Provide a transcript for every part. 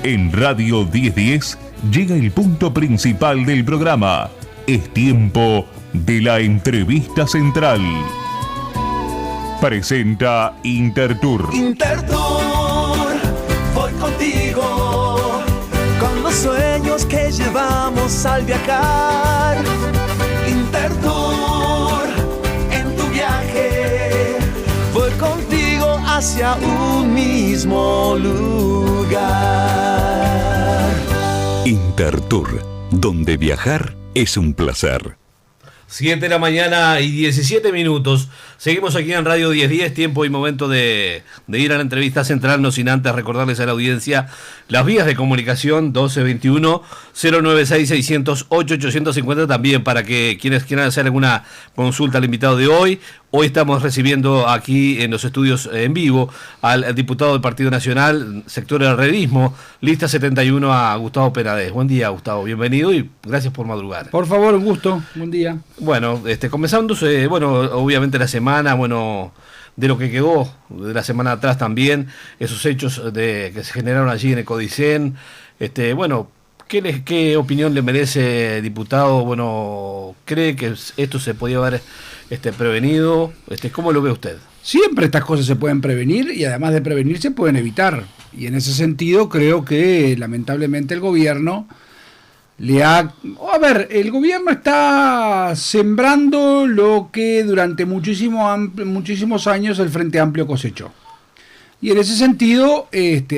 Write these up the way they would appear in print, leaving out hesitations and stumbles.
En Radio 1010 llega el punto principal del programa. Es tiempo de la entrevista central. Presenta Intertour. Intertour, voy contigo, con los sueños que llevamos al viajar. Intertour, en tu viaje, voy contigo hacia un mismo lugar. Intertour, donde viajar es un placer. 7 de la mañana y 17 minutos. Seguimos aquí en Radio 1010, tiempo y momento de ir a la entrevista central, no sin antes recordarles a la audiencia las vías de comunicación 1221-096-600-850 también para que quienes quieran hacer alguna consulta al invitado de hoy. Hoy estamos recibiendo aquí en los estudios en vivo al diputado del Partido Nacional, sector del herrerismo, lista 71, a Gustavo Penades. Buen día, Gustavo, bienvenido y gracias por madrugar. Por favor, un gusto, buen día. Bueno, comenzándose, obviamente la semana, de lo que quedó de la semana atrás también, esos hechos que se generaron allí en el Codicen, ¿qué opinión le merece, diputado? ¿Cree que esto se podía haber prevenido? ¿Cómo lo ve usted? Siempre estas cosas se pueden prevenir y además de prevenir se pueden evitar. Y en ese sentido creo que lamentablemente el gobierno el gobierno está sembrando lo que durante muchísimos años el Frente Amplio cosechó. Y en ese sentido,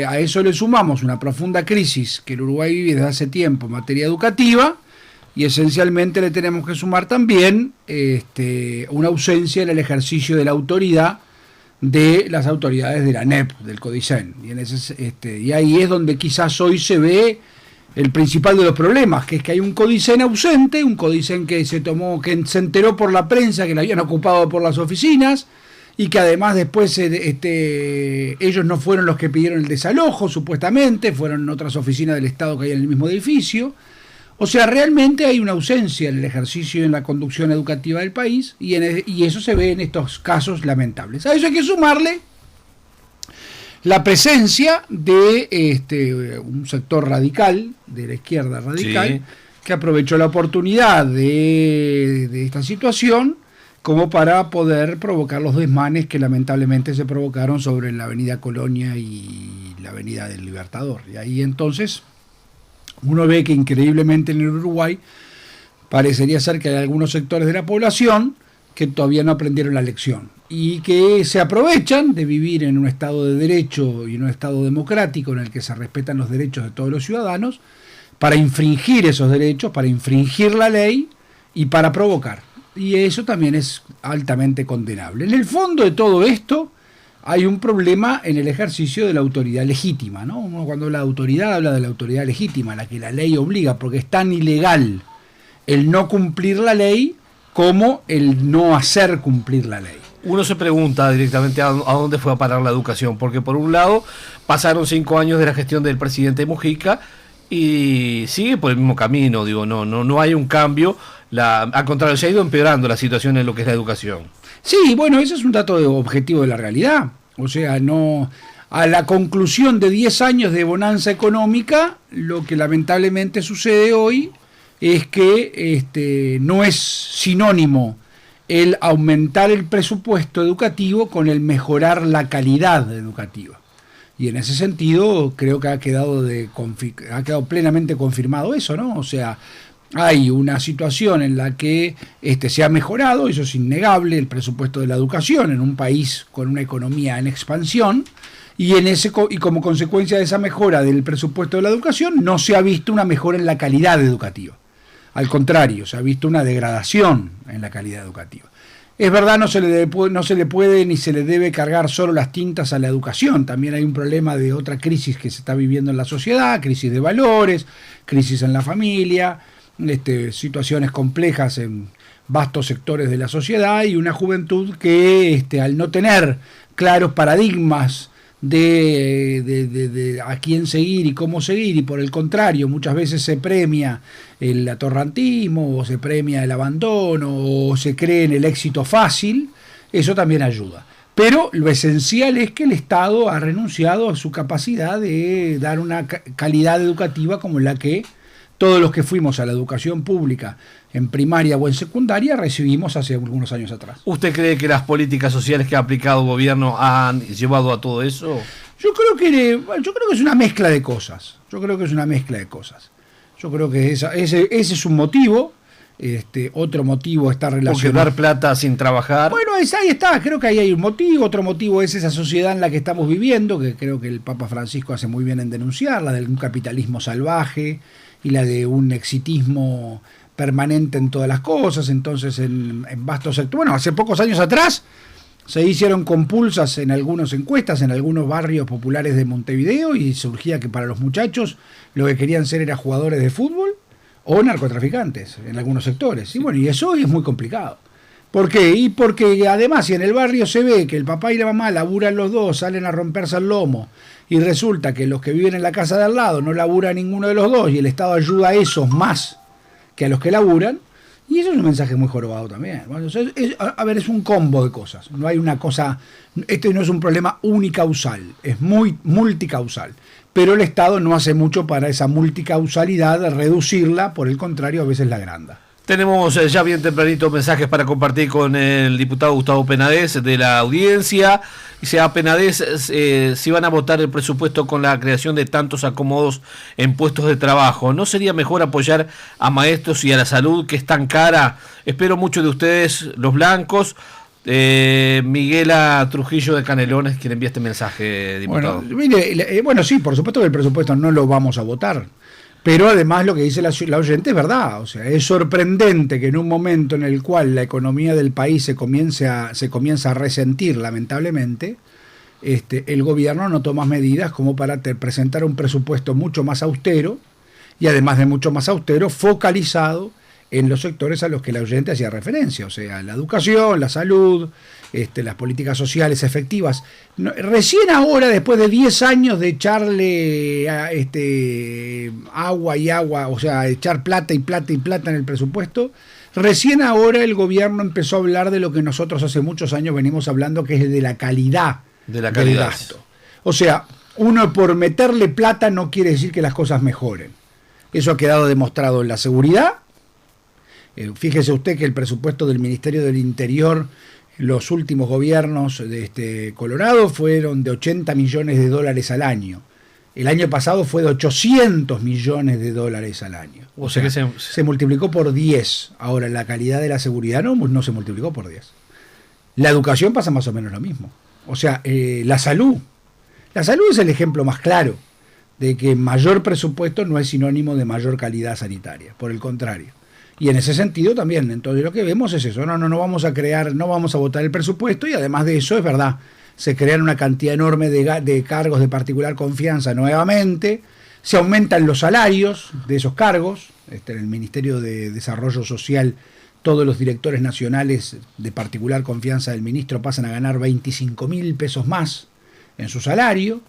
a eso le sumamos una profunda crisis que el Uruguay vive desde hace tiempo en materia educativa, y esencialmente le tenemos que sumar también una ausencia en el ejercicio de la autoridad de las autoridades de la ANEP, del Codicen. Y ahí es donde quizás hoy se ve el principal de los problemas, que es que hay un Codicen ausente, un Codicen que se enteró por la prensa que lo habían ocupado por las oficinas, y que además después ellos no fueron los que pidieron el desalojo, supuestamente, fueron otras oficinas del Estado que hay en el mismo edificio. O sea, realmente hay una ausencia en el ejercicio y en la conducción educativa del país, y eso se ve en estos casos lamentables. A eso hay que sumarle la presencia de un sector radical, de la izquierda radical, sí, que aprovechó la oportunidad de esta situación como para poder provocar los desmanes que lamentablemente se provocaron sobre la avenida Colonia y la avenida del Libertador. Y ahí entonces uno ve que increíblemente en el Uruguay parecería ser que hay algunos sectores de la población que todavía no aprendieron la lección y que se aprovechan de vivir en un Estado de Derecho y en un Estado democrático en el que se respetan los derechos de todos los ciudadanos para infringir esos derechos, para infringir la ley y para provocar. Y eso también es altamente condenable. En el fondo de todo esto hay un problema en el ejercicio de la autoridad legítima, ¿no? Uno cuando habla de autoridad habla de la autoridad legítima, la que la ley obliga, porque es tan ilegal el no cumplir la ley como el no hacer cumplir la ley. Uno se pregunta directamente a dónde fue a parar la educación, porque por un lado pasaron 5 años de la gestión del presidente Mujica y sigue por el mismo camino, no hay un cambio, al contrario, se ha ido empeorando la situación en lo que es la educación. Sí, bueno, eso es un dato objetivo de la realidad, o sea, a la conclusión de 10 años de bonanza económica, lo que lamentablemente sucede hoy es que no es sinónimo el aumentar el presupuesto educativo con el mejorar la calidad educativa. Y en ese sentido creo que ha quedado plenamente confirmado eso, ¿no? O sea, hay una situación en la que se ha mejorado, eso es innegable, el presupuesto de la educación en un país con una economía en expansión, y como consecuencia de esa mejora del presupuesto de la educación no se ha visto una mejora en la calidad educativa. Al contrario, se ha visto una degradación en la calidad educativa. Es verdad, no se le puede ni se le debe cargar solo las tintas a la educación. También hay un problema de otra crisis que se está viviendo en la sociedad, crisis de valores, crisis en la familia, situaciones complejas en vastos sectores de la sociedad y una juventud que al no tener claros paradigmas de a quién seguir y cómo seguir, y por el contrario muchas veces se premia el atorrantismo o se premia el abandono o se cree en el éxito fácil, eso también ayuda. Pero lo esencial es que el Estado ha renunciado a su capacidad de dar una calidad educativa como la que todos los que fuimos a la educación pública en primaria o en secundaria recibimos hace algunos años atrás. ¿Usted cree que las políticas sociales que ha aplicado el gobierno han llevado a todo eso? Yo creo que es una mezcla de cosas. Yo creo que ese es un motivo. Otro motivo está relacionado. Porque dar plata sin trabajar. Bueno, ahí está, creo que ahí hay un motivo. Otro motivo es esa sociedad en la que estamos viviendo, que creo que el Papa Francisco hace muy bien en denunciar, la de un capitalismo salvaje y la de un exitismo permanente en todas las cosas. Entonces, en vastos sectores, bueno, hace pocos años atrás se hicieron compulsas en algunas encuestas, en algunos barrios populares de Montevideo, y surgía que para los muchachos lo que querían ser era jugadores de fútbol o narcotraficantes en algunos sectores. Y bueno, y eso es muy complicado. ¿Por qué? Y porque además, si en el barrio se ve que el papá y la mamá laburan los dos, salen a romperse el lomo, y resulta que los que viven en la casa de al lado no labura ninguno de los dos, y el Estado ayuda a esos más que a los que laburan, y eso es un mensaje muy jorobado también. Bueno, es un combo de cosas. No hay una cosa. Este no es un problema unicausal, es muy multicausal. Pero el Estado no hace mucho para esa multicausalidad, reducirla, por el contrario, a veces la agranda. Tenemos ya bien tempranito mensajes para compartir con el diputado Gustavo Penades de la audiencia. Dice a Penades si van a votar el presupuesto con la creación de tantos acomodos en puestos de trabajo. ¿No sería mejor apoyar a maestros y a la salud, que es tan cara? Espero mucho de ustedes, los blancos. Miguela Trujillo de Canelones, quien envía este mensaje, diputado. Bueno, mire, sí, por supuesto que el presupuesto no lo vamos a votar. Pero además lo que dice la oyente es verdad. O sea, es sorprendente que en un momento en el cual la economía del país se comienza a resentir, lamentablemente, el gobierno no toma medidas como para presentar un presupuesto mucho más austero, y además de mucho más austero, focalizado en los sectores a los que la oyente hacía referencia, o sea, la educación, la salud, las políticas sociales efectivas. Recién ahora, después de 10 años de echarle agua y agua, o sea, echar plata y plata y plata en el presupuesto, recién ahora el gobierno empezó a hablar de lo que nosotros hace muchos años venimos hablando, que es de la calidad del gasto. O sea, uno por meterle plata no quiere decir que las cosas mejoren. Eso ha quedado demostrado en la seguridad. Fíjese usted que el presupuesto del Ministerio del Interior, los últimos gobiernos de Colorado, fueron de $80 millones al año. El año pasado fue de $800 millones al año. O sea que se multiplicó por 10. Ahora, la calidad de la seguridad no se multiplicó por 10. La educación pasa más o menos lo mismo. O sea, la salud. La salud es el ejemplo más claro de que mayor presupuesto no es sinónimo de mayor calidad sanitaria. Por el contrario. Y en ese sentido también, entonces lo que vemos es eso, no vamos a votar el presupuesto, y además de eso, es verdad, se crean una cantidad enorme de cargos de particular confianza nuevamente, se aumentan los salarios de esos cargos, en el Ministerio de Desarrollo Social todos los directores nacionales de particular confianza del ministro pasan a ganar 25.000 pesos más en su salario,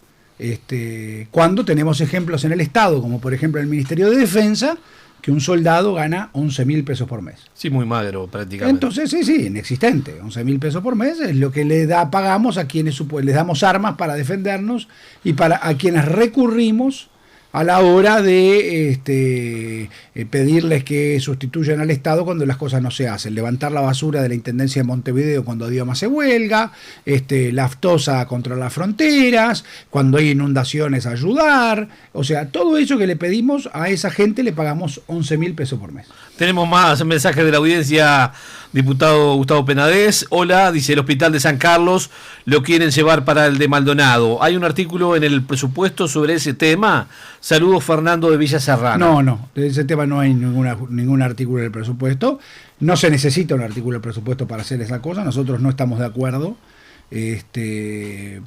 cuando tenemos ejemplos en el Estado, como por ejemplo el Ministerio de Defensa, que un soldado gana 11.000 pesos por mes. Sí, muy magro prácticamente. Entonces, sí, inexistente. 11.000 pesos por mes es lo que pagamos a quienes les damos armas para defendernos, y a quienes recurrimos a la hora de pedirles que sustituyan al Estado cuando las cosas no se hacen. Levantar la basura de la Intendencia de Montevideo cuando Dioma hace huelga, la aftosa contra las fronteras, cuando hay inundaciones ayudar. O sea, todo eso que le pedimos a esa gente le pagamos 11.000 pesos por mes. Tenemos más mensajes de la audiencia, diputado Gustavo Penades. Hola, dice, el Hospital de San Carlos lo quieren llevar para el de Maldonado. ¿Hay un artículo en el presupuesto sobre ese tema? Saludos, Fernando de Villa Serrana. No, de ese tema no hay ningún artículo en el presupuesto. No se necesita un artículo del presupuesto para hacer esa cosa. Nosotros no estamos de acuerdo.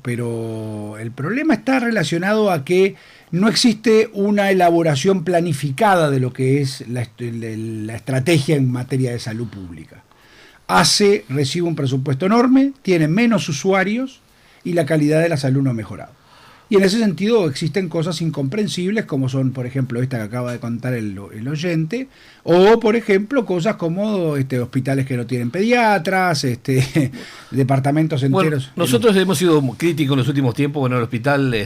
Pero el problema está relacionado a que no existe una elaboración planificada de lo que es la estrategia en materia de salud pública. Recibe un presupuesto enorme, tiene menos usuarios y la calidad de la salud no ha mejorado. Y en ese sentido existen cosas incomprensibles como son, por ejemplo, esta que acaba de contar el oyente, o por ejemplo cosas como hospitales que no tienen pediatras, departamentos enteros. Bueno, nosotros hemos sido críticos en los últimos tiempos. Bueno, el hospital,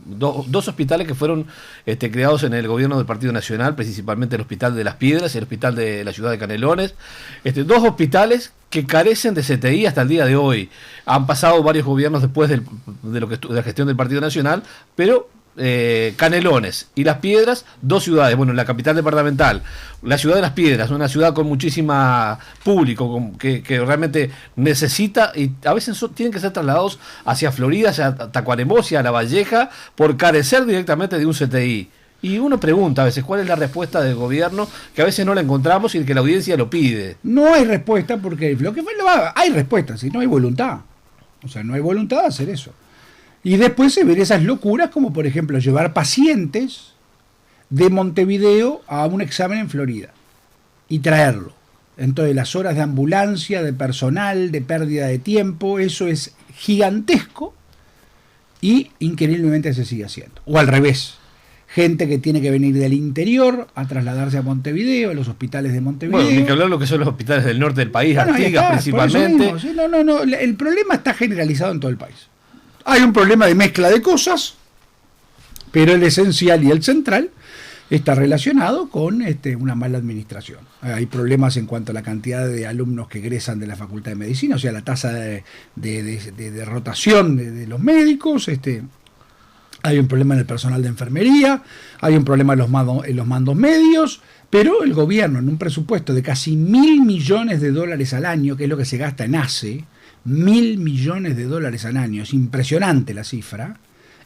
dos hospitales que fueron creados en el gobierno del Partido Nacional, principalmente el Hospital de Las Piedras y el Hospital de la ciudad de Canelones, dos hospitales que carecen de CTI hasta el día de hoy. Han pasado varios gobiernos después de la gestión del Partido Nacional, pero Canelones y Las Piedras, dos ciudades, bueno, la capital departamental, la ciudad de Las Piedras, una ciudad con muchísima público, que realmente necesita, y a veces tienen que ser trasladados hacia Florida, hacia Tacuarembó, hacia La Valleja, por carecer directamente de un CTI. Y uno pregunta a veces cuál es la respuesta del gobierno, que a veces no la encontramos y que la audiencia lo pide. No hay respuesta porque hay respuesta, si no hay voluntad. O sea, no hay voluntad de hacer eso. Y después se ven esas locuras como por ejemplo llevar pacientes de Montevideo a un examen en Florida y traerlo. Entonces las horas de ambulancia, de personal, de pérdida de tiempo, eso es gigantesco y increíblemente se sigue haciendo. O al revés. Gente que tiene que venir del interior a trasladarse a Montevideo, a los hospitales de Montevideo. Bueno, ni que hablar lo que son los hospitales del norte del país, Artigas principalmente. Mismo, ¿sí? No, el problema está generalizado en todo el país. Hay un problema de mezcla de cosas, pero el esencial y el central está relacionado con una mala administración. Hay problemas en cuanto a la cantidad de alumnos que egresan de la Facultad de Medicina, o sea, la tasa de rotación de los médicos, hay un problema en el personal de enfermería, hay un problema en los mandos medios, pero el gobierno en un presupuesto de casi $1.000 millones al año, que es lo que se gasta en ACE, $1.000 millones al año, es impresionante la cifra,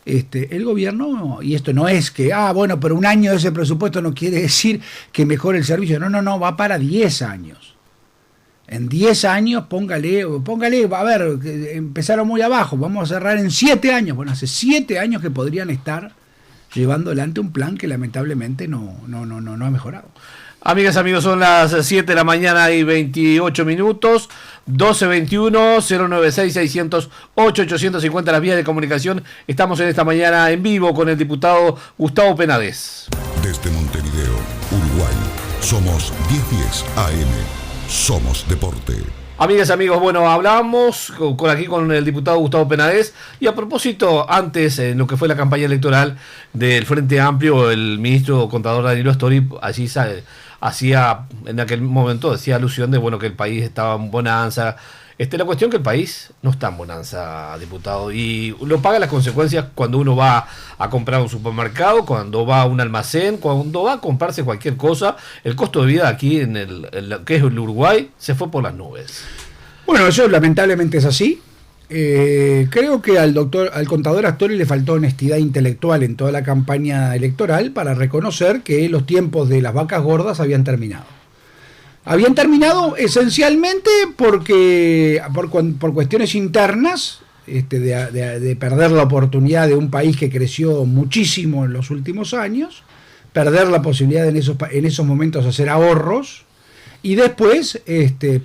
el gobierno, y esto no es que, bueno, pero un año de ese presupuesto no quiere decir que mejore el servicio, no, va para 10 años. En 10 años, póngale, a ver, empezaron muy abajo, vamos a cerrar en 7 años. Bueno, hace 7 años que podrían estar llevando adelante un plan que lamentablemente no ha mejorado. Amigas, amigos, son las 7 de la mañana y 28 minutos, 1221-096-600-850, las vías de comunicación. Estamos en esta mañana en vivo con el diputado Gustavo Penades. Desde Montevideo, Uruguay, somos 1010 AM. Somos Deporte. Amigas, amigos, bueno, hablamos aquí con el diputado Gustavo Penades y a propósito, antes, en lo que fue la campaña electoral del Frente Amplio, el ministro contador Danilo Astori allí hacía, en aquel momento, decía alusión de que el país estaba en bonanza. La cuestión que el país no está en bonanza, diputado, y lo paga las consecuencias cuando uno va a comprar un supermercado, cuando va a un almacén, cuando va a comprarse cualquier cosa. El costo de vida aquí en que es el Uruguay se fue por las nubes. Bueno, eso lamentablemente es así. Creo que al contador Astori le faltó honestidad intelectual en toda la campaña electoral para reconocer que los tiempos de las vacas gordas habían terminado. Habían terminado esencialmente por cuestiones internas, de perder la oportunidad de un país que creció muchísimo en los últimos años, perder la posibilidad de en esos momentos hacer ahorros, y después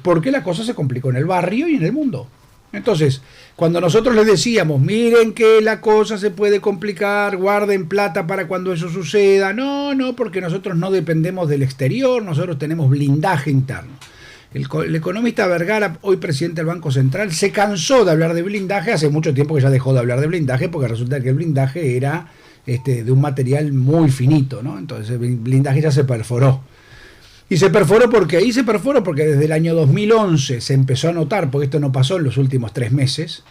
porque la cosa se complicó en el barrio y en el mundo. Entonces, cuando nosotros les decíamos, miren que la cosa se puede complicar, guarden plata para cuando eso suceda, no, porque nosotros no dependemos del exterior, nosotros tenemos blindaje interno. El economista Vergara, hoy presidente del Banco Central, se cansó de hablar de blindaje, hace mucho tiempo que ya dejó de hablar de blindaje, porque resulta que el blindaje era de un material muy finito, ¿no? Entonces el blindaje ya se perforó. Y se perforó porque desde el año 2011 se empezó a notar, porque esto no pasó en los últimos 3 meses,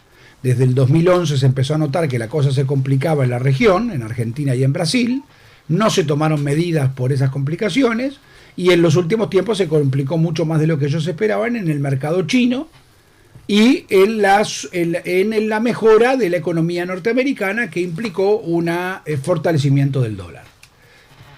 desde el 2011 se empezó a notar que la cosa se complicaba en la región, en Argentina y en Brasil, no se tomaron medidas por esas complicaciones, y en los últimos tiempos se complicó mucho más de lo que ellos esperaban en el mercado chino y en la mejora de la economía norteamericana, que implicó un fortalecimiento del dólar.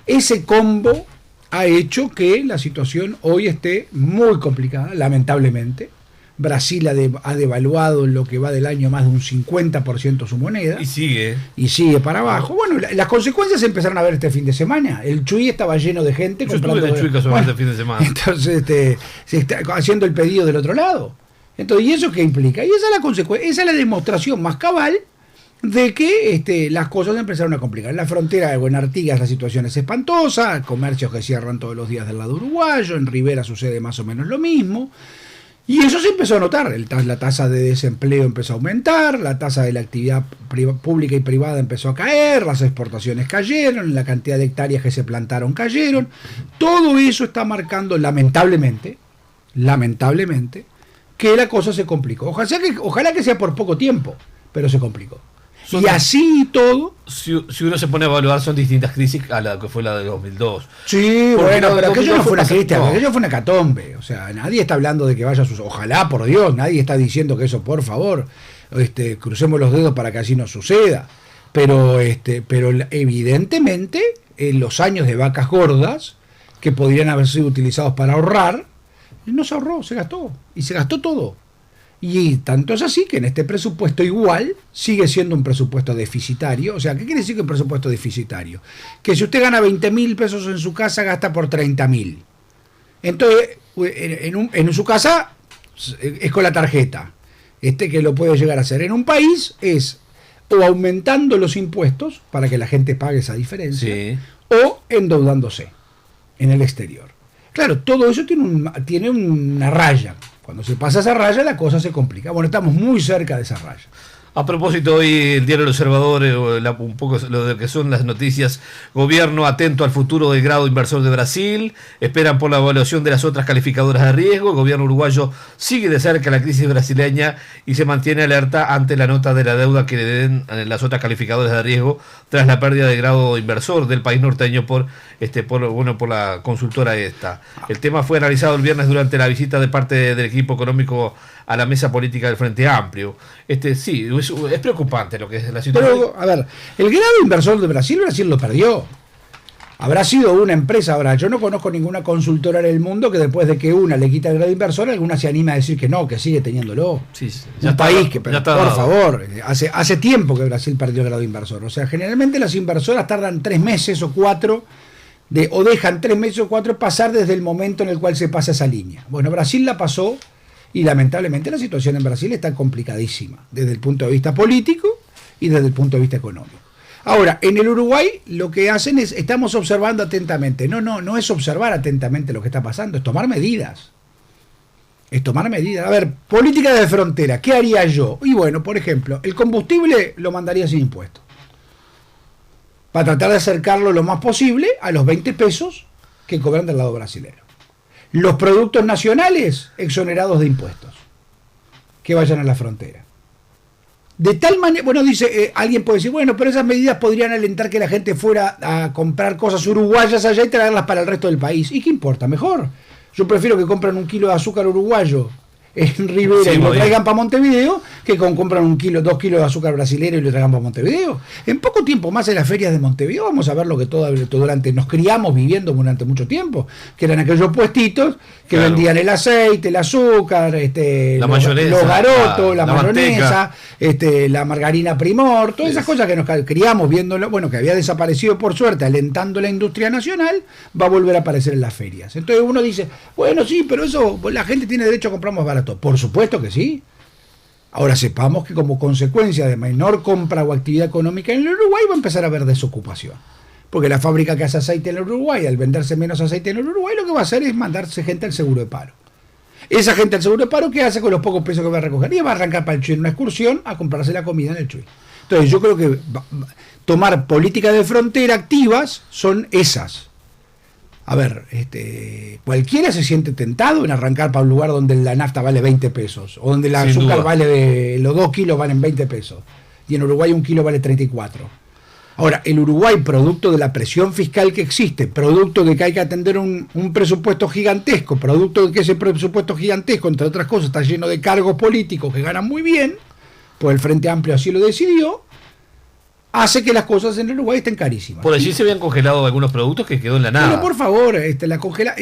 Ese combo ha hecho que la situación hoy esté muy complicada, lamentablemente. Brasil ha devaluado en lo que va del año más de un 50% su moneda. Y sigue para abajo. Bueno, las consecuencias se empezaron a ver este fin de semana. El Chuy estaba lleno de gente. Yo estuve en el Chuy casualmente el fin de semana. Entonces se está haciendo el pedido del otro lado. Entonces, ¿y eso qué implica? Y esa es la consecuencia, esa es la demostración más cabal de que las cosas empezaron a complicar. En la frontera de Artigas la situación es espantosa, comercios que cierran todos los días del lado uruguayo, en Rivera sucede más o menos lo mismo. Y eso se empezó a notar, la tasa de desempleo empezó a aumentar, la tasa de la actividad pública y privada empezó a caer, las exportaciones cayeron, la cantidad de hectáreas que se plantaron cayeron. Todo eso está marcando, lamentablemente, que la cosa se complicó. Ojalá que sea por poco tiempo, pero se complicó. Y así todo. Si uno se pone a evaluar, son distintas crisis a la que fue la de 2002. Sí, porque bueno, pero aquello no fue una crisis, no. aquello fue una hecatombe. O sea, nadie está hablando de que vaya a suceder. Ojalá, por Dios, nadie está diciendo que eso, por favor, crucemos los dedos para que así no suceda. Pero evidentemente, en los años de vacas gordas, que podrían haber sido utilizados para ahorrar, no se ahorró, se gastó. Y se gastó todo. Y tanto es así que en este presupuesto igual sigue siendo un presupuesto deficitario. O sea, ¿qué quiere decir que un presupuesto deficitario? Que si usted gana 20.000 pesos en su casa, gasta por 30.000. Entonces, en su casa es con la tarjeta. Que lo puede llegar a hacer. En un país es o aumentando los impuestos para que la gente pague esa diferencia, sí, o endeudándose en el exterior. Claro, todo eso tiene una raya. Cuando se pasa esa raya, la cosa se complica. Bueno, estamos muy cerca de esa raya. A propósito, hoy el diario El Observador, un poco lo de que son las noticias, gobierno atento al futuro del grado inversor de Brasil, esperan por la evaluación de las otras calificadoras de riesgo, el gobierno uruguayo sigue de cerca la crisis brasileña y se mantiene alerta ante la nota de la deuda que le den las otras calificadoras de riesgo tras la pérdida de grado inversor del país norteño por la consultora esta. El tema fue analizado el viernes durante la visita de parte del equipo económico a la mesa política del Frente Amplio. Sí, es preocupante lo que es la situación. Pero, a ver, el grado inversor de Brasil lo perdió. Habrá sido una empresa. Ahora, yo no conozco ninguna consultora en el mundo que después de que una le quita el grado inversor, alguna se anima a decir que no, que sigue teniéndolo. Sí, un país que, por favor, hace tiempo que Brasil perdió el grado inversor. O sea, generalmente las inversoras tardan 3 meses o 4 o dejan 3 meses o 4 pasar desde el momento en el cual se pasa esa línea. Bueno, Brasil la pasó. Y lamentablemente la situación en Brasil está complicadísima, desde el punto de vista político y desde el punto de vista económico. Ahora, en el Uruguay lo que hacen es, estamos observando atentamente. No es observar atentamente lo que está pasando, es tomar medidas. A ver, política de frontera, ¿qué haría yo? Y bueno, por ejemplo, el combustible lo mandaría sin impuestos, para tratar de acercarlo lo más posible a los 20 pesos que cobran del lado brasileño. Los productos nacionales exonerados de impuestos que vayan a la frontera. De tal manera, bueno, dice, alguien puede decir, bueno, pero esas medidas podrían alentar que la gente fuera a comprar cosas uruguayas allá y traerlas para el resto del país. ¿Y qué importa? Mejor. Yo prefiero que compren 1 kilo de azúcar uruguayo en Rivera y lo traigan para Montevideo, que compran 2 kilos de azúcar brasilero y lo traigan para Montevideo. En poco tiempo más en las ferias de Montevideo vamos a ver lo que nos criamos viviendo durante mucho tiempo, que eran aquellos puestitos que vendían el aceite, el azúcar, la mayonesa, los garotos, la mayonesa, la margarina Primor, todas esas cosas que nos criamos viendo, bueno, que había desaparecido por suerte, alentando la industria nacional, va a volver a aparecer en las ferias. Entonces uno dice, bueno, sí, pero eso, la gente tiene derecho a comprar más barato. Por supuesto que sí. Ahora sepamos que como consecuencia de menor compra o actividad económica en el Uruguay va a empezar a haber desocupación. Porque la fábrica que hace aceite en el Uruguay, al venderse menos aceite en el Uruguay, lo que va a hacer es mandarse gente al seguro de paro. Esa gente al seguro de paro, ¿qué hace con los pocos pesos que va a recoger? Y va a arrancar para el Chuy en una excursión a comprarse la comida en el Chuy. Entonces yo creo que tomar políticas de frontera activas son esas. A ver, cualquiera se siente tentado en arrancar para un lugar donde la nafta vale 20 pesos, o donde el azúcar los 2 kilos valen 20 pesos, y en Uruguay 1 kilo vale 34. Ahora, el Uruguay, producto de la presión fiscal que existe, producto de que hay que atender un presupuesto gigantesco, producto de que ese presupuesto gigantesco, entre otras cosas, está lleno de cargos políticos que ganan muy bien, pues el Frente Amplio así lo decidió, hace que las cosas en el Uruguay estén carísimas. Por allí se habían congelado algunos productos que quedó en la nada. Pero por favor,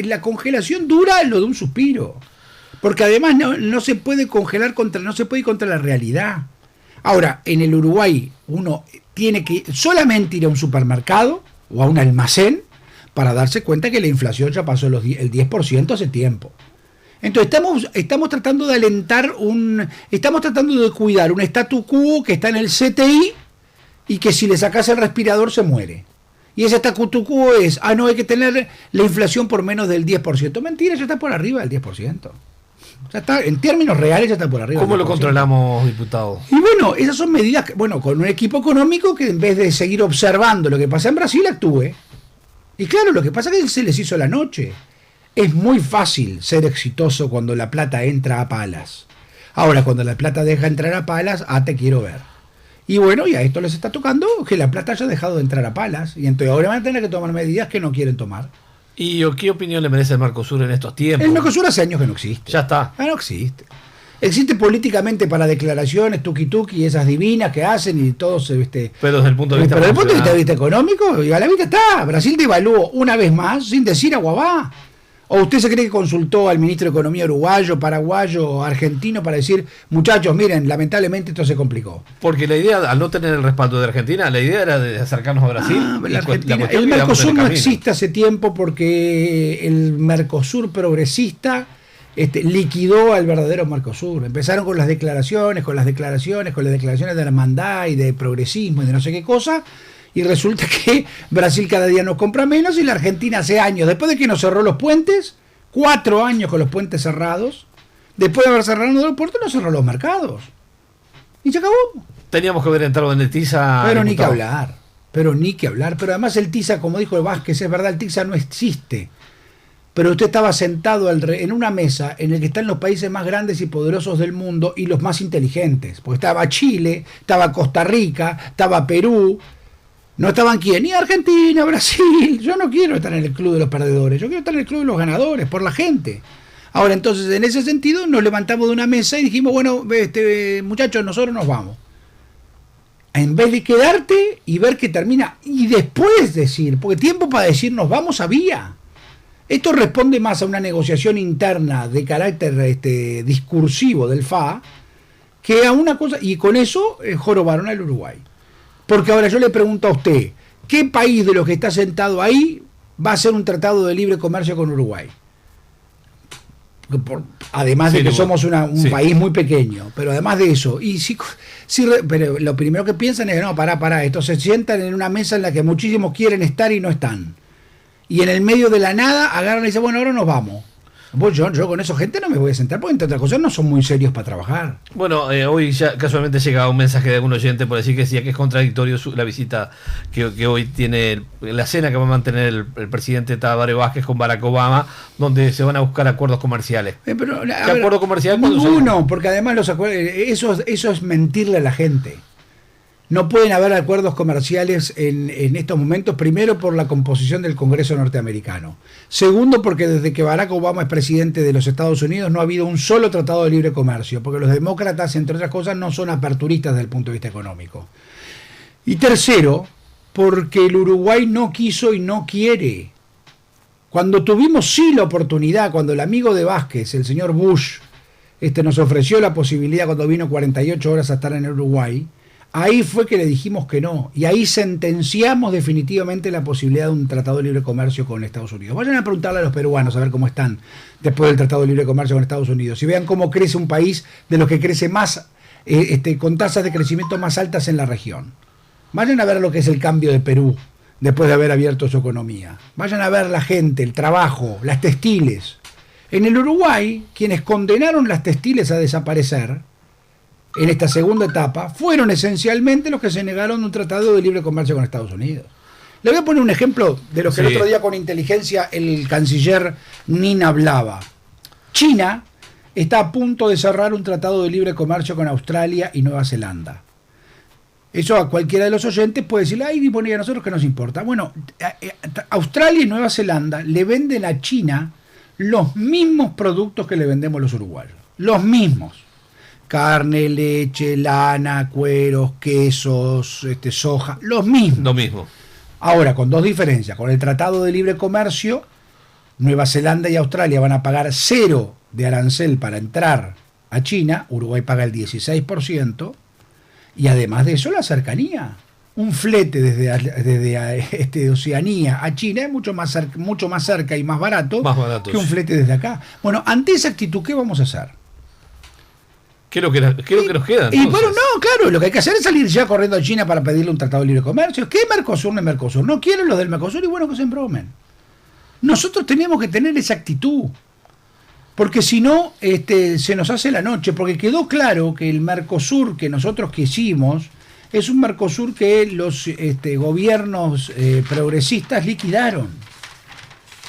la congelación dura lo de un suspiro. Porque además no se puede congelar no se puede ir contra la realidad. Ahora, en el Uruguay uno tiene que solamente ir a un supermercado o a un almacén para darse cuenta que la inflación ya pasó el 10% hace tiempo. Entonces estamos tratando de alentar estamos tratando de cuidar un statu quo que está en el CTI, y que si le sacas el respirador se muere. Y ese statu quo es, no, hay que tener la inflación por menos del 10%. Mentira, ya está por arriba del 10%. Ya está, en términos reales ya está por arriba. ¿Cómo lo controlamos, diputado? Y bueno, esas son medidas, con un equipo económico que en vez de seguir observando lo que pasa en Brasil, actúe. Y claro, lo que pasa es que se les hizo la noche. Es muy fácil ser exitoso cuando la plata entra a palas. Ahora, cuando la plata deja entrar a palas, te quiero ver. Y bueno, y a esto les está tocando que la plata haya dejado de entrar a palas. Y entonces ahora van a tener que tomar medidas que no quieren tomar. ¿Y qué opinión le merece el Mercosur en estos tiempos? El Mercosur hace años que no existe. Ya está. No existe. Existe políticamente para declaraciones, tuki-tuki, y esas divinas que hacen y todo se... Pero desde el punto de vista... Pero desde el punto de vista económico, y a la vista está. Brasil devaluó una vez más sin decir aguabá. ¿O usted se cree que consultó al ministro de Economía uruguayo, paraguayo, argentino para decir, muchachos, miren, lamentablemente esto se complicó? Porque la idea, al no tener el respaldo de Argentina, la idea era de acercarnos a Brasil. El Mercosur no existe hace tiempo porque el Mercosur progresista liquidó al verdadero Mercosur. Empezaron con las declaraciones de hermandad y de progresismo y de no sé qué cosa. Y resulta que Brasil cada día nos compra menos y la Argentina hace años, después de que nos cerró los puentes, 4 años con los puentes cerrados, después de haber cerrado los puertos, nos cerró los mercados. Y se acabó. Teníamos que haber entrado en el TISA. Pero ni que hablar. Pero además el TISA, como dijo el Vázquez, es verdad, el TISA no existe. Pero usted estaba sentado en una mesa en la que están los países más grandes y poderosos del mundo y los más inteligentes. Porque estaba Chile, estaba Costa Rica, estaba Perú. No estaban quién, ni Argentina, Brasil. Yo no quiero estar en el club de los perdedores, yo quiero estar en el club de los ganadores, por la gente. Ahora, entonces, en ese sentido, nos levantamos de una mesa y dijimos, bueno, muchachos, nosotros nos vamos. En vez de quedarte y ver que termina, y después decir, porque tiempo para decir nos vamos había. Esto responde más a una negociación interna de carácter discursivo del FA, que a una cosa, y con eso jorobaron al Uruguay. Porque ahora yo le pregunto a usted, ¿qué país de los que está sentado ahí va a hacer un tratado de libre comercio con Uruguay? Además de que somos un país muy pequeño, pero además de eso, pero lo primero que piensan es, no, pará, estos se sientan en una mesa en la que muchísimos quieren estar y no están. Y en el medio de la nada agarran y dicen, bueno, ahora nos vamos. Yo con esa gente no me voy a sentar porque entre otras cosas no son muy serios para trabajar. Bueno, hoy ya casualmente llega un mensaje de algún oyente por decir que decía que es contradictorio la visita que hoy tiene, la cena que va a mantener el presidente Tabaré Vázquez con Barack Obama, donde se van a buscar acuerdos comerciales. ¿Qué acuerdo comercial? Ninguno, porque además los acuerdos, eso es mentirle a la gente. No pueden haber acuerdos comerciales en estos momentos, primero por la composición del Congreso norteamericano. Segundo, porque desde que Barack Obama es presidente de los Estados Unidos no ha habido un solo tratado de libre comercio, porque los demócratas, entre otras cosas, no son aperturistas desde el punto de vista económico. Y tercero, porque el Uruguay no quiso y no quiere. Cuando tuvimos sí la oportunidad, cuando el amigo de Vázquez, el señor Bush, nos ofreció la posibilidad cuando vino 48 horas a estar en Uruguay, ahí fue que le dijimos que no, y ahí sentenciamos definitivamente la posibilidad de un tratado de libre comercio con Estados Unidos. Vayan a preguntarle a los peruanos a ver cómo están después del tratado de libre comercio con Estados Unidos, y vean cómo crece un país de los que crece más, con tasas de crecimiento más altas en la región. Vayan a ver lo que es el cambio de Perú después de haber abierto su economía. Vayan a ver la gente, el trabajo, las textiles. En el Uruguay, quienes condenaron las textiles a desaparecer en esta segunda etapa, fueron esencialmente los que se negaron un tratado de libre comercio con Estados Unidos. Le voy a poner un ejemplo de lo que el otro día con inteligencia el canciller Nin hablaba. China está a punto de cerrar un tratado de libre comercio con Australia y Nueva Zelanda. Eso a cualquiera de los oyentes puede decirle, ay, y a nosotros qué nos importa. Bueno, Australia y Nueva Zelanda le venden a China los mismos productos que le vendemos los uruguayos. Los mismos. Carne, leche, lana, cueros, quesos, soja, los mismos. Lo mismo. Ahora, con dos diferencias. Con el Tratado de Libre Comercio, Nueva Zelanda y Australia van a pagar 0 de arancel para entrar a China, Uruguay paga el 16%, y además de eso la cercanía. Un flete desde Oceanía a China es mucho más cerca y más barato que un flete desde acá. Bueno, ante esa actitud, ¿qué vamos a hacer? ¿Qué es lo que nos queda? Y bueno, no, claro, lo que hay que hacer es salir ya corriendo a China para pedirle un tratado de libre comercio. ¿Qué Mercosur no es Mercosur? No quieren los del Mercosur y bueno, que se embromen. Nosotros tenemos que tener esa actitud. Porque si no, se nos hace la noche. Porque quedó claro que el Mercosur que nosotros quisimos es un Mercosur que los gobiernos progresistas liquidaron.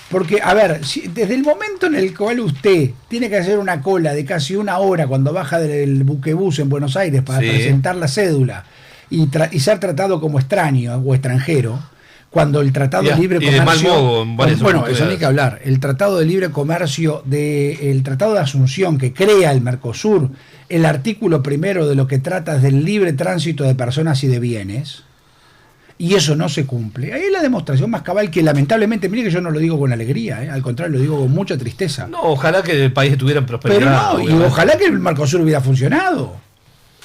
Porque, a ver, desde el momento en el cual usted tiene que hacer una cola de casi una hora cuando baja del buquebús en Buenos Aires para presentar la cédula y ser tratado como extraño o extranjero, cuando el Tratado de Libre Comercio... de mal modo, en bueno, eso no hay que hablar. El Tratado de Libre Comercio, el Tratado de Asunción que crea el Mercosur, el artículo primero de lo que trata es del libre tránsito de personas y de bienes, y eso no se cumple. Ahí es la demostración más cabal que lamentablemente, mire que yo no lo digo con alegría, al contrario, lo digo con mucha tristeza. No, ojalá que el país estuviera en prosperidad. Pero no, y ojalá que el Mercosur hubiera funcionado.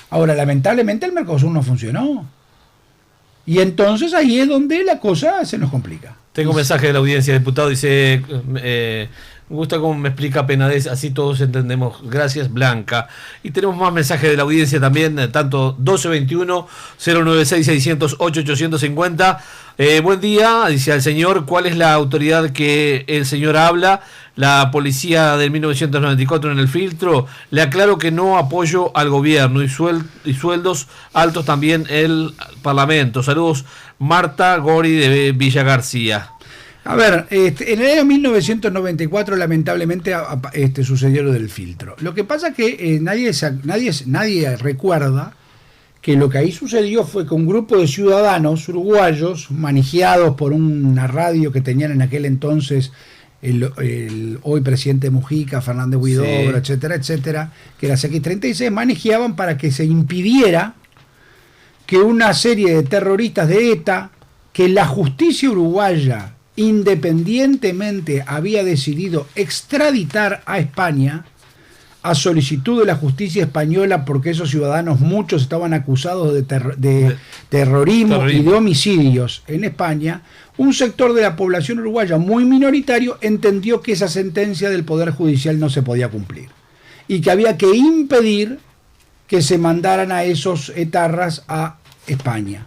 Ahora, lamentablemente el Mercosur no funcionó. Y entonces ahí es donde la cosa se nos complica. Tengo un mensaje de la audiencia, diputado, dice... me gusta cómo me explica Penades, así todos entendemos. Gracias, Blanca. Y tenemos más mensajes de la audiencia también, tanto 1221-096-600-8850. Buen día, dice al señor, ¿cuál es la autoridad que el señor habla? La policía del 1994 en el filtro. Le aclaro que no apoyo al gobierno y sueldos altos también el Parlamento. Saludos, Marta Gori de Villa García. A ver, en el año 1994 lamentablemente sucedió lo del filtro. Lo que pasa es que nadie recuerda que lo que ahí sucedió fue que un grupo de ciudadanos uruguayos, manijeados por una radio que tenían en aquel entonces el hoy presidente Mujica, Fernández Huidobro, etcétera, etcétera, que era CX36, manijeaban para que se impidiera que una serie de terroristas de ETA, que la justicia uruguaya independientemente había decidido extraditar a España a solicitud de la justicia española, porque esos ciudadanos muchos estaban acusados de terrorismo y de homicidios en España, un sector de la población uruguaya muy minoritario entendió que esa sentencia del Poder Judicial no se podía cumplir y que había que impedir que se mandaran a esos etarras a España.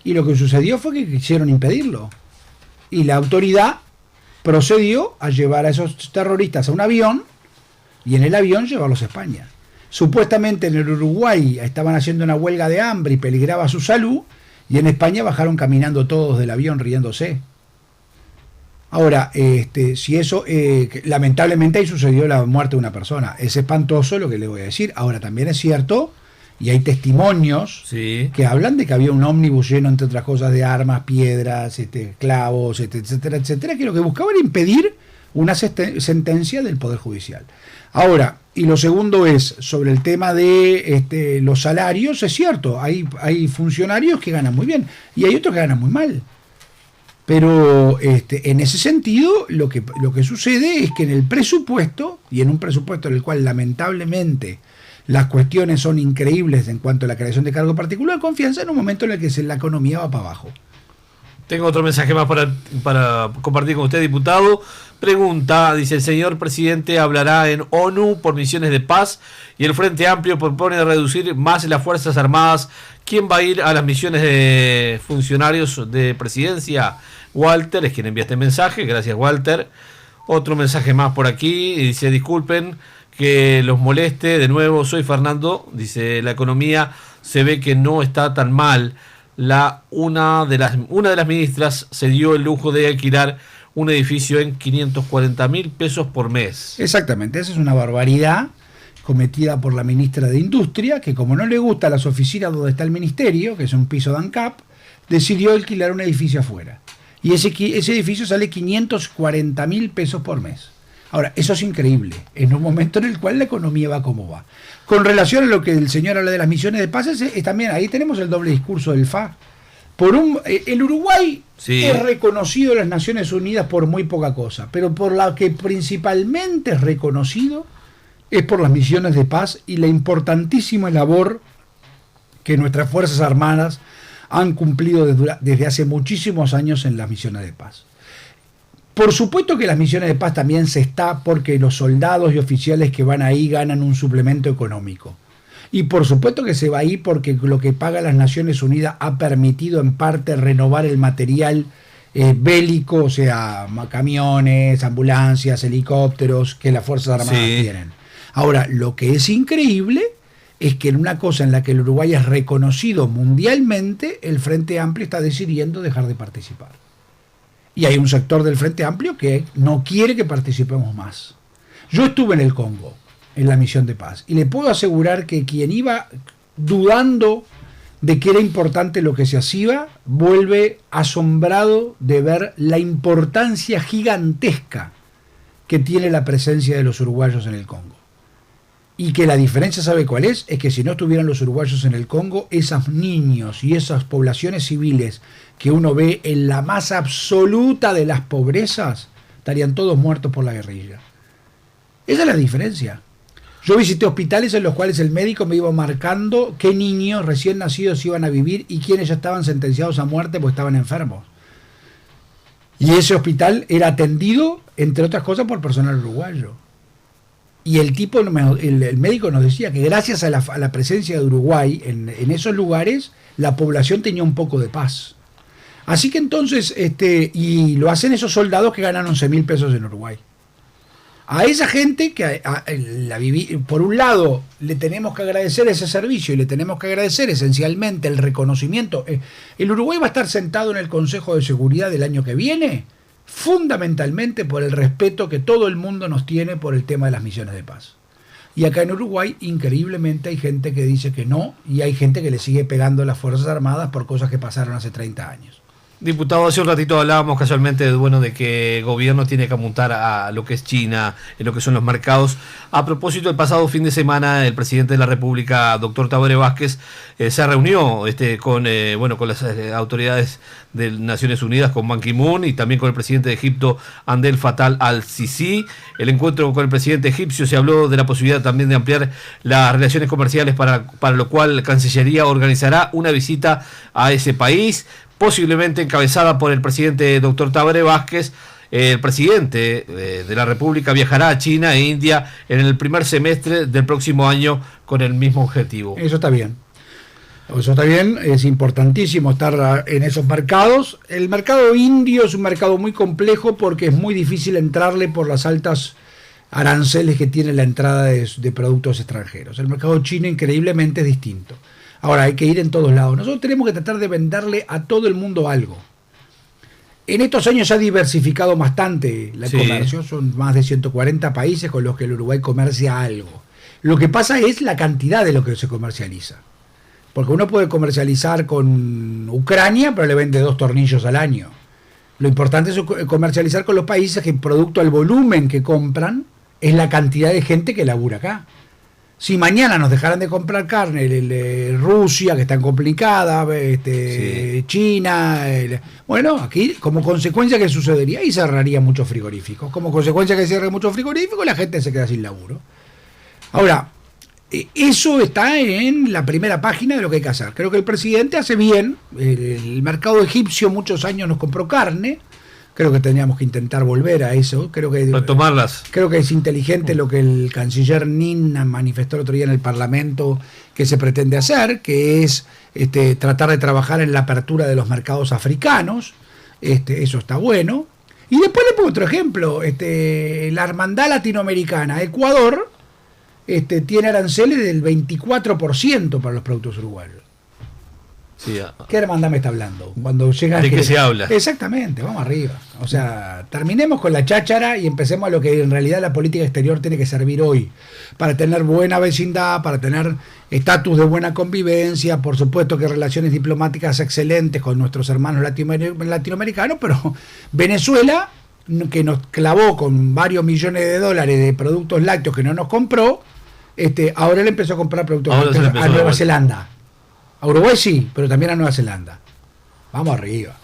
Y lo que sucedió fue que quisieron impedirlo. Y la autoridad procedió a llevar a esos terroristas a un avión y en el avión llevarlos a España. Supuestamente en el Uruguay estaban haciendo una huelga de hambre y peligraba su salud, y en España bajaron caminando todos del avión riéndose. Ahora, si eso, lamentablemente ahí sucedió la muerte de una persona. Es espantoso lo que le voy a decir. Ahora, también es cierto, y hay testimonios que hablan de que había un ómnibus lleno, entre otras cosas, de armas, piedras, clavos, etcétera, etcétera, que lo que buscaban era impedir una sentencia del Poder Judicial. Ahora, y lo segundo es, sobre el tema de los salarios, es cierto, hay funcionarios que ganan muy bien y hay otros que ganan muy mal. Pero en ese sentido, lo que sucede es que en el presupuesto, y en un presupuesto en el cual lamentablemente las cuestiones son increíbles en cuanto a la creación de cargo particular de confianza, en un momento en el que la economía va para abajo. Tengo otro mensaje más para compartir con usted, diputado. Pregunta, dice: el señor presidente hablará en ONU por misiones de paz y el Frente Amplio propone reducir más las Fuerzas Armadas. ¿Quién va a ir a las misiones de funcionarios de presidencia? Walter es quien envía este mensaje. Gracias, Walter. Otro mensaje más por aquí. Dice: disculpen que los moleste de nuevo, soy Fernando. Dice: la economía se ve que no está tan mal. Una de las ministras se dio el lujo de alquilar un edificio en 540.000 pesos por mes. Exactamente, esa es una barbaridad cometida por la ministra de Industria, que como no le gusta las oficinas donde está el ministerio, que es un piso de ANCAP, decidió alquilar un edificio afuera. Y ese edificio sale 540.000 pesos por mes. Ahora, eso es increíble, en un momento en el cual la economía va como va. Con relación a lo que el señor habla de las misiones de paz, es también ahí tenemos el doble discurso del FA. El Uruguay es reconocido en las Naciones Unidas por muy poca cosa, pero por la que principalmente es reconocido es por las misiones de paz y la importantísima labor que nuestras Fuerzas Armadas han cumplido desde hace muchísimos años en las misiones de paz. Por supuesto que las misiones de paz también se está porque los soldados y oficiales que van ahí ganan un suplemento económico. Y por supuesto que se va ahí porque lo que paga las Naciones Unidas ha permitido en parte renovar el material bélico, o sea, camiones, ambulancias, helicópteros que las Fuerzas Armadas tienen. Ahora, lo que es increíble es que en una cosa en la que el Uruguay es reconocido mundialmente, el Frente Amplio está decidiendo dejar de participar. Y hay un sector del Frente Amplio que no quiere que participemos más. Yo estuve en el Congo, en la misión de paz, y le puedo asegurar que quien iba dudando de que era importante lo que se hacía, vuelve asombrado de ver la importancia gigantesca que tiene la presencia de los uruguayos en el Congo. Y que la diferencia, ¿sabe cuál es? Es que si no estuvieran los uruguayos en el Congo, esos niños y esas poblaciones civiles que uno ve en la más absoluta de las pobrezas, estarían todos muertos por la guerrilla. Esa es la diferencia. Yo visité hospitales en los cuales el médico me iba marcando qué niños recién nacidos iban a vivir y quiénes ya estaban sentenciados a muerte porque estaban enfermos. Y ese hospital era atendido, entre otras cosas, por personal uruguayo. Y el tipo, el médico nos decía que gracias a la presencia de Uruguay en esos lugares, la población tenía un poco de paz. Así que entonces, y lo hacen esos soldados que ganan 11.000 pesos en Uruguay. A esa gente que por un lado le tenemos que agradecer ese servicio y le tenemos que agradecer esencialmente el reconocimiento. El Uruguay va a estar sentado en el Consejo de Seguridad del año que viene, fundamentalmente por el respeto que todo el mundo nos tiene por el tema de las misiones de paz. Y acá en Uruguay, increíblemente, hay gente que dice que no, y hay gente que le sigue pegando a las Fuerzas Armadas por cosas que pasaron hace 30 años. Diputado, hace un ratito hablábamos casualmente de que el gobierno tiene que apuntar a lo que es China, en lo que son los mercados. A propósito, el pasado fin de semana el presidente de la República, doctor Tabaré Vázquez, se reunió con las autoridades de Naciones Unidas, con Ban Ki-moon y también con el presidente de Egipto, Abdel Fattah al-Sisi. El encuentro con el presidente egipcio se habló de la posibilidad también de ampliar las relaciones comerciales, para lo cual la Cancillería organizará una visita a ese país, posiblemente encabezada por el presidente doctor Tabaré Vázquez. El presidente de la República viajará a China e India en el primer semestre del próximo año con el mismo objetivo. Eso está bien. Eso está bien, es importantísimo estar en esos mercados. El mercado indio es un mercado muy complejo porque es muy difícil entrarle por las altas aranceles que tiene la entrada de productos extranjeros. El mercado chino increíblemente es distinto. Ahora, hay que ir en todos lados. Nosotros tenemos que tratar de venderle a todo el mundo algo. En estos años se ha diversificado bastante el comercio. Son más de 140 países con los que el Uruguay comercia algo. Lo que pasa es la cantidad de lo que se comercializa. Porque uno puede comercializar con Ucrania, pero le vende 2 tornillos al año. Lo importante es comercializar con los países que, producto al volumen que compran, es la cantidad de gente que labura acá. Si mañana nos dejaran de comprar carne, Rusia, que está complicada, China, bueno, aquí como consecuencia, ¿qué sucedería? Y cerraría muchos frigoríficos. Como consecuencia que cierre muchos frigoríficos, la gente se queda sin laburo. Ahora, eso está en la primera página de lo que hay que hacer. Creo que el presidente hace bien. El mercado egipcio muchos años nos compró carne. Creo que tendríamos que intentar volver a eso. Retomarlas. Creo que es inteligente lo que el canciller Nin manifestó el otro día en el Parlamento que se pretende hacer, que es tratar de trabajar en la apertura de los mercados africanos. Eso está bueno. Y después le pongo otro ejemplo. La Hermandad Latinoamericana, Ecuador, tiene aranceles del 24% para los productos uruguayos. Sí, ¿Qué hermandad me está hablando? Cuando llega ¿de qué se habla? Exactamente, vamos arriba. O sea, terminemos con la cháchara y empecemos a lo que en realidad la política exterior tiene que servir hoy. Para tener buena vecindad, para tener estatus de buena convivencia, por supuesto que relaciones diplomáticas excelentes con nuestros hermanos latinoamericanos, pero Venezuela, que nos clavó con varios millones de dólares de productos lácteos que no nos compró, ahora le empezó a comprar productos lácteos a Nueva Zelanda. A Uruguay sí, pero también a Nueva Zelanda. Vamos arriba.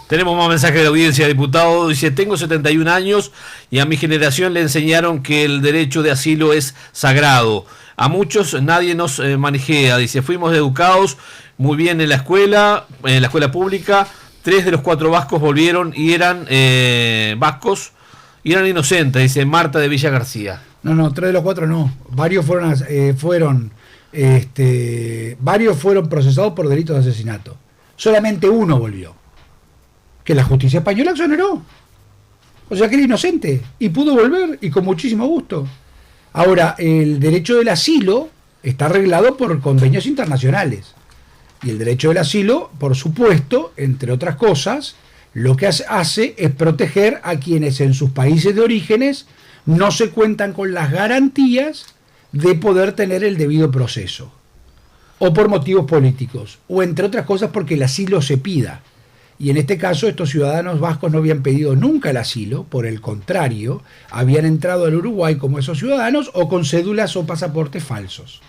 Tenemos más mensajes de audiencia, diputado. Dice: tengo 71 años y a mi generación le enseñaron que el derecho de asilo es sagrado. A muchos nadie nos manejea. Dice: fuimos educados muy bien en la escuela pública. 3 de los 4 vascos volvieron y eran vascos y eran inocentes. Dice Marta de Villa García. No, 3 de los 4 no. Varios fueron varios fueron procesados por delitos de asesinato. Solamente uno volvió, que la justicia española exoneró. O sea que era inocente y pudo volver, y con muchísimo gusto. Ahora, el derecho del asilo está arreglado por convenios internacionales. Y el derecho del asilo, por supuesto, entre otras cosas, lo que hace es proteger a quienes en sus países de orígenes no se cuentan con las garantías de poder tener el debido proceso, o por motivos políticos, o entre otras cosas porque el asilo se pida. Y en este caso estos ciudadanos vascos no habían pedido nunca el asilo, por el contrario, habían entrado al Uruguay como esos ciudadanos o con cédulas o pasaportes falsos.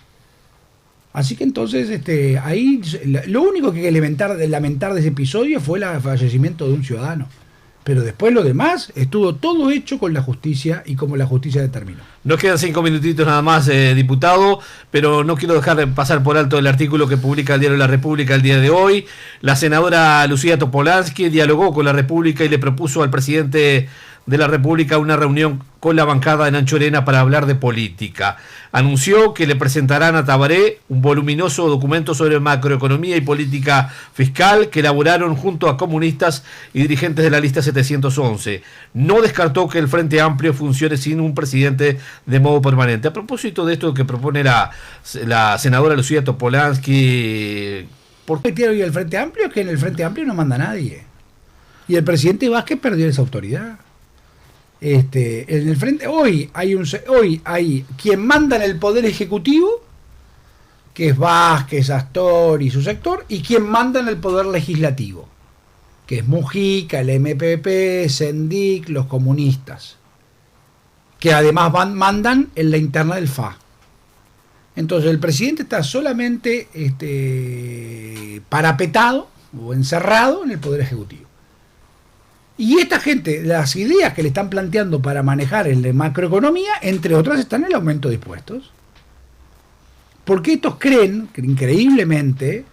Así que entonces ahí lo único que hay que lamentar de ese episodio fue el fallecimiento de un ciudadano. Pero después lo demás estuvo todo hecho con la justicia y como la justicia determinó. Nos quedan 5 minutitos nada más, diputado, pero no quiero dejar de pasar por alto el artículo que publica el diario La República el día de hoy. La senadora Lucía Topolansky dialogó con La República y le propuso al presidente de la República una reunión con la bancada en Ancho Lorena para hablar de política. Anunció que le presentarán a Tabaré un voluminoso documento sobre macroeconomía y política fiscal que elaboraron junto a comunistas y dirigentes de la lista 711. No descartó que el Frente Amplio funcione sin un presidente de modo permanente. A propósito de esto que propone la senadora Lucía Topolansky, ¿por qué tiene hoy el Frente Amplio? Que en el Frente Amplio no manda nadie. Y el presidente Vázquez perdió esa autoridad. En el frente hoy hay quien manda en el poder ejecutivo, que es Vázquez, Astor y su sector, y quien manda en el poder legislativo, que es Mujica, el MPP, Sendic, los comunistas, que además mandan en la interna del FA. Entonces el presidente está solamente parapetado o encerrado en el poder ejecutivo. Y esta gente, las ideas que le están planteando para manejar el de macroeconomía, entre otras, están en el aumento de impuestos. Porque estos creen, increíblemente,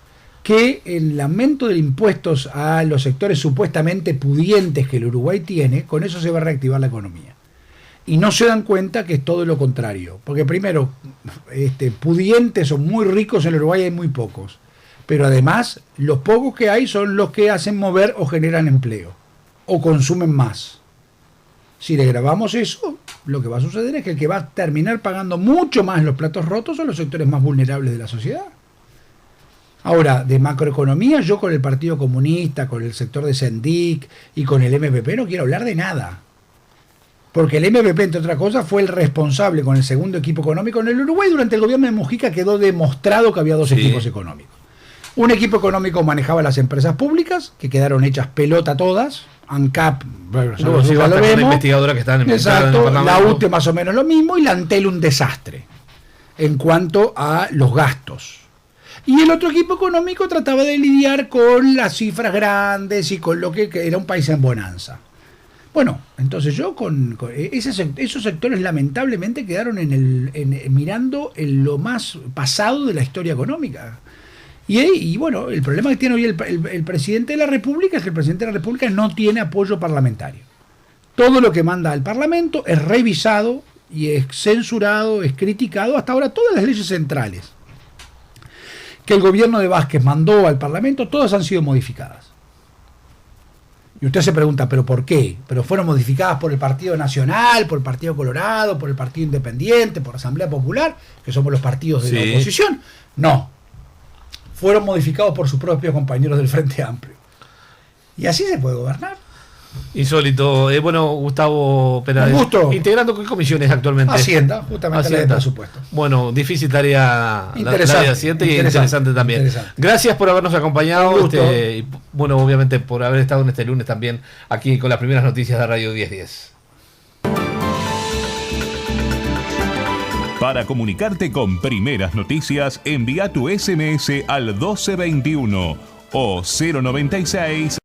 que el aumento de impuestos a los sectores supuestamente pudientes que el Uruguay tiene, con eso se va a reactivar la economía. Y no se dan cuenta que es todo lo contrario. Porque primero, pudientes o muy ricos en el Uruguay hay muy pocos. Pero además, los pocos que hay son los que hacen mover o generan empleo. O consumen más. Si le grabamos eso, lo que va a suceder es que el que va a terminar pagando mucho más los platos rotos son los sectores más vulnerables de la sociedad. Ahora, de macroeconomía, yo con el Partido Comunista, con el sector de Sendic y con el MPP no quiero hablar de nada. Porque el MPP, entre otras cosas, fue el responsable con el segundo equipo económico en el Uruguay. Durante el gobierno de Mujica quedó demostrado que había dos equipos económicos. Un equipo económico manejaba las empresas públicas, que quedaron hechas pelota todas. ANCAP, bueno, la investigadora que está en el exacto, la UTE más o menos lo mismo, y la Antel un desastre en cuanto a los gastos. Y el otro equipo económico trataba de lidiar con las cifras grandes y con lo que era un país en bonanza. Bueno, entonces yo esos sectores lamentablemente quedaron mirando en lo más pasado de la historia económica. Y bueno, el problema que tiene hoy el presidente de la República es que el presidente de la República no tiene apoyo parlamentario. Todo lo que manda al Parlamento es revisado y es censurado, es criticado. Hasta ahora todas las leyes centrales que el gobierno de Vázquez mandó al Parlamento, todas han sido modificadas. Y usted se pregunta, ¿pero por qué? ¿Pero fueron modificadas por el Partido Nacional, por el Partido Colorado, por el Partido Independiente, por la Asamblea Popular, que somos los partidos de la oposición? No. Fueron modificados por sus propios compañeros del Frente Amplio. Y así se puede gobernar. Insólito. Bueno, Gustavo Peláez. Un gusto. ¿Integrando qué comisiones actualmente? Hacienda, justamente la de presupuesto. Bueno, difícil tarea interesante, la de Hacienda y interesante también. Interesante. Gracias por habernos acompañado. Y bueno, obviamente por haber estado en este lunes también aquí con las primeras noticias de Radio 1010. Para comunicarte con Primeras Noticias, envía tu SMS al 1221 o 096